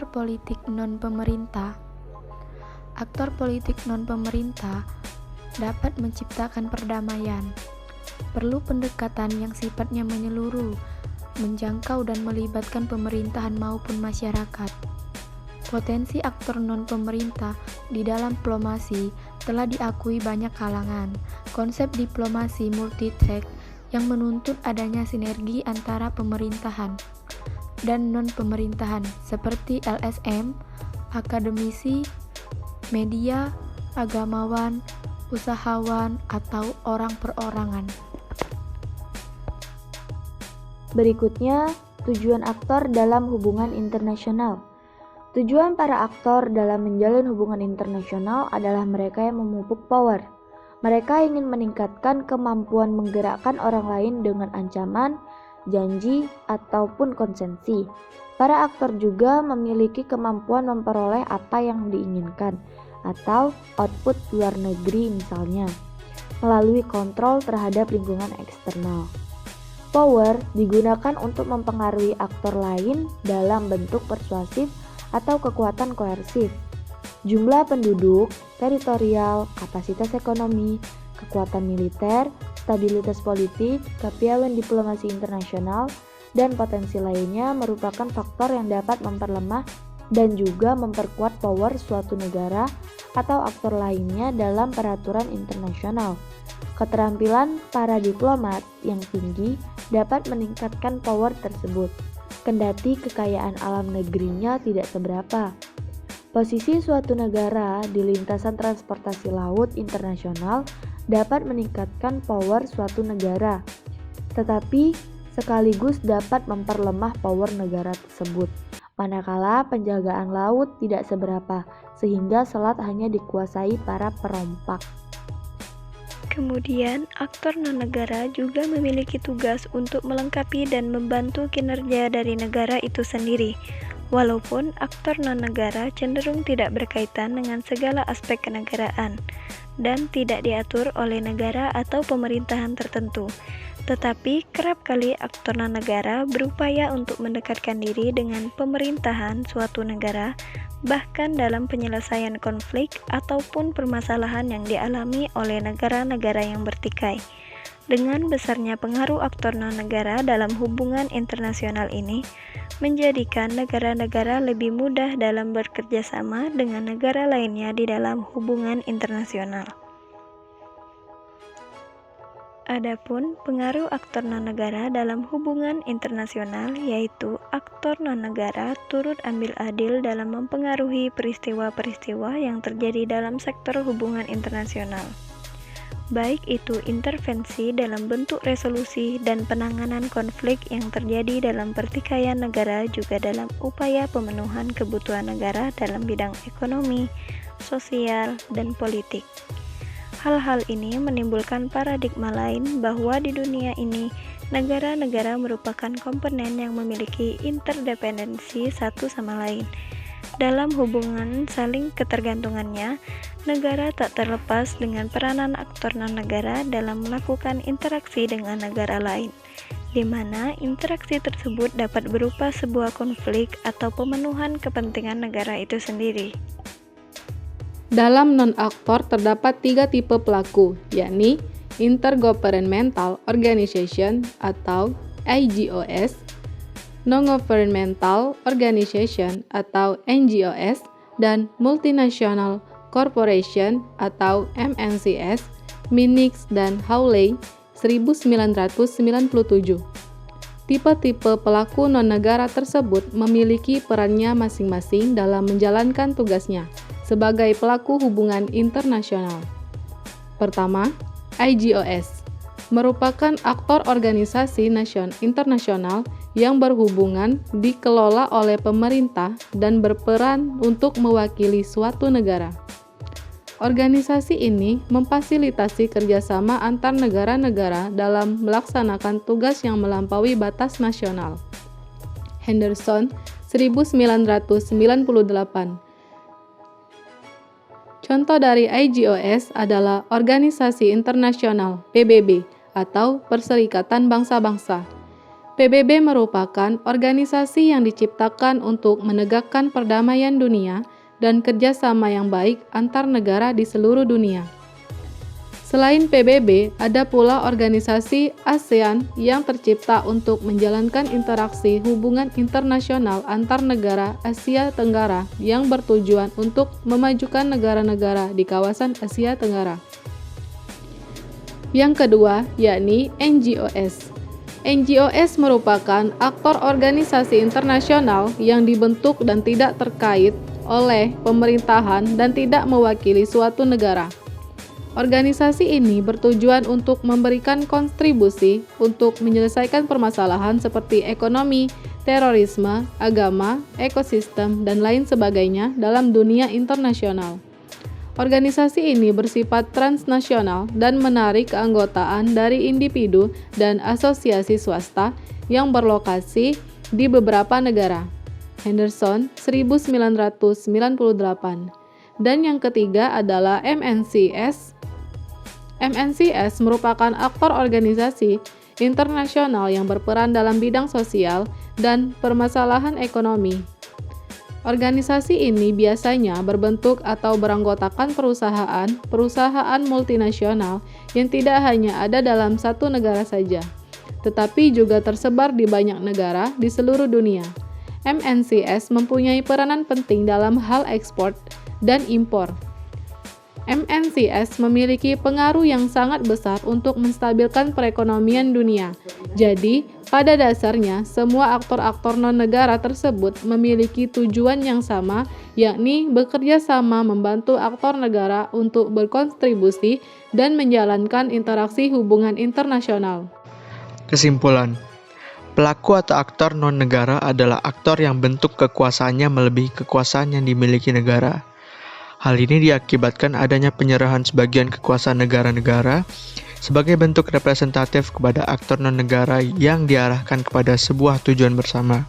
politik non-pemerintah. Aktor politik non-pemerintah dapat menciptakan perdamaian. Perlu pendekatan yang sifatnya menyeluruh, menjangkau dan melibatkan pemerintahan maupun masyarakat. Potensi aktor non-pemerintah di dalam diplomasi telah diakui banyak kalangan. Konsep diplomasi multi-track yang menuntut adanya sinergi antara pemerintahan dan non-pemerintahan seperti LSM, akademisi, media, agamawan, usahawan, atau orang perorangan. Berikutnya, tujuan aktor dalam hubungan internasional. Tujuan para aktor dalam menjalin hubungan internasional adalah mereka yang memupuk power. Mereka ingin meningkatkan kemampuan menggerakkan orang lain dengan ancaman, janji, ataupun konsensi. Para aktor juga memiliki kemampuan memperoleh apa yang diinginkan atau output luar negeri misalnya, melalui kontrol terhadap lingkungan eksternal. Power digunakan untuk mempengaruhi aktor lain dalam bentuk persuasif atau kekuatan koersif. Jumlah penduduk, teritorial, kapasitas ekonomi, kekuatan militer, stabilitas politik, kepiawaian diplomasi internasional, dan potensi lainnya merupakan faktor yang dapat memperlemah dan juga memperkuat power suatu negara atau aktor lainnya dalam peraturan internasional. Keterampilan para diplomat yang tinggi dapat meningkatkan power tersebut, kendati kekayaan alam negerinya tidak seberapa. Posisi suatu negara di lintasan transportasi laut internasional dapat meningkatkan power suatu negara, tetapi sekaligus dapat memperlemah power negara tersebut, manakala penjagaan laut tidak seberapa, sehingga selat hanya dikuasai para perompak. Kemudian, aktor non-negara juga memiliki tugas untuk melengkapi dan membantu kinerja dari negara itu sendiri. Walaupun aktor non-negara cenderung tidak berkaitan dengan segala aspek kenegaraan dan tidak diatur oleh negara atau pemerintahan tertentu, tetapi kerap kali aktor non-negara berupaya untuk mendekatkan diri dengan pemerintahan suatu negara, bahkan dalam penyelesaian konflik ataupun permasalahan yang dialami oleh negara-negara yang bertikai. Dengan besarnya pengaruh aktor non-negara dalam hubungan internasional ini, menjadikan negara-negara lebih mudah dalam bekerja sama dengan negara lainnya di dalam hubungan internasional. Adapun pengaruh aktor non-negara dalam hubungan internasional, yaitu aktor non-negara turut ambil andil dalam mempengaruhi peristiwa-peristiwa yang terjadi dalam sektor hubungan internasional, baik itu intervensi dalam bentuk resolusi dan penanganan konflik yang terjadi dalam pertikaian negara, juga dalam upaya pemenuhan kebutuhan negara dalam bidang ekonomi, sosial, dan politik. Hal-hal ini menimbulkan paradigma lain bahwa di dunia ini negara-negara merupakan komponen yang memiliki interdependensi satu sama lain. Dalam hubungan saling ketergantungannya, negara tak terlepas dengan peranan aktor non-negara dalam melakukan interaksi dengan negara lain, di mana interaksi tersebut dapat berupa sebuah konflik atau pemenuhan kepentingan negara itu sendiri. Dalam non-aktor terdapat 3 tipe pelaku, yakni Intergovernmental Organization atau IGOS, Non-Governmental Organization atau NGOS, dan Multinational Corporation atau MNCs, Minix dan Hawley 1997. Tipe-tipe pelaku non-negara tersebut memiliki perannya masing-masing dalam menjalankan tugasnya sebagai pelaku hubungan internasional. Pertama, IGOS merupakan aktor organisasi internasional yang berhubungan dikelola oleh pemerintah dan berperan untuk mewakili suatu negara. Organisasi ini memfasilitasi kerjasama antar negara-negara dalam melaksanakan tugas yang melampaui batas nasional. Henderson, 1998. Contoh dari IGOS adalah Organisasi Internasional PBB atau Perserikatan Bangsa-Bangsa. PBB merupakan organisasi yang diciptakan untuk menegakkan perdamaian dunia dan kerjasama yang baik antar negara di seluruh dunia. Selain PBB, ada pula organisasi ASEAN yang tercipta untuk menjalankan interaksi hubungan internasional antar negara Asia Tenggara yang bertujuan untuk memajukan negara-negara di kawasan Asia Tenggara. Yang kedua, yakni NGOs. NGOs merupakan aktor organisasi internasional yang dibentuk dan tidak terkait oleh pemerintahan dan tidak mewakili suatu negara. Organisasi ini bertujuan untuk memberikan kontribusi untuk menyelesaikan permasalahan seperti ekonomi, terorisme, agama, ekosistem, dan lain sebagainya dalam dunia internasional. Organisasi ini bersifat transnasional dan menarik keanggotaan dari individu dan asosiasi swasta yang berlokasi di beberapa negara. Henderson, 1998. Dan yang ketiga adalah MNCS. MNCS merupakan aktor organisasi internasional yang berperan dalam bidang sosial dan permasalahan ekonomi. Organisasi ini biasanya berbentuk atau beranggotakan perusahaan multinasional yang tidak hanya ada dalam satu negara saja, tetapi juga tersebar di banyak negara di seluruh dunia. MNCS mempunyai peranan penting dalam hal ekspor dan impor. MNCS memiliki pengaruh yang sangat besar untuk menstabilkan perekonomian dunia. Jadi, pada dasarnya, semua aktor-aktor non-negara tersebut memiliki tujuan yang sama, yakni bekerja sama membantu aktor negara untuk berkontribusi dan menjalankan interaksi hubungan internasional. Kesimpulan, pelaku atau aktor non-negara adalah aktor yang bentuk kekuasaannya melebihi kekuasaan yang dimiliki negara. Hal ini diakibatkan adanya penyerahan sebagian kekuasaan negara-negara sebagai bentuk representatif kepada aktor non-negara yang diarahkan kepada sebuah tujuan bersama.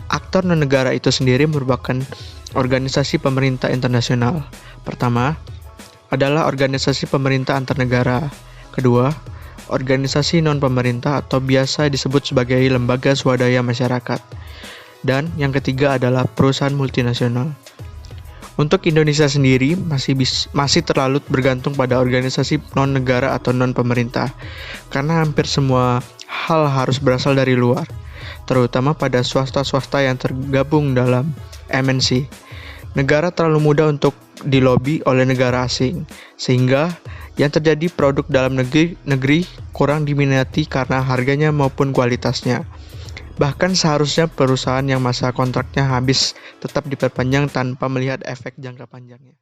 Aktor non-negara itu sendiri merupakan organisasi pemerintah internasional. Pertama, adalah organisasi pemerintah antar negara. Kedua, organisasi non-pemerintah atau biasa disebut sebagai lembaga swadaya masyarakat. Dan yang ketiga adalah perusahaan multinasional. Untuk Indonesia sendiri masih terlalu bergantung pada organisasi non-negara atau non-pemerintah, karena hampir semua hal harus berasal dari luar, terutama pada swasta-swasta yang tergabung dalam MNC. Negara terlalu mudah untuk dilobi oleh negara asing, sehingga yang terjadi produk dalam negeri kurang diminati karena harganya maupun kualitasnya. Bahkan seharusnya perusahaan yang masa kontraknya habis tetap diperpanjang tanpa melihat efek jangka panjangnya.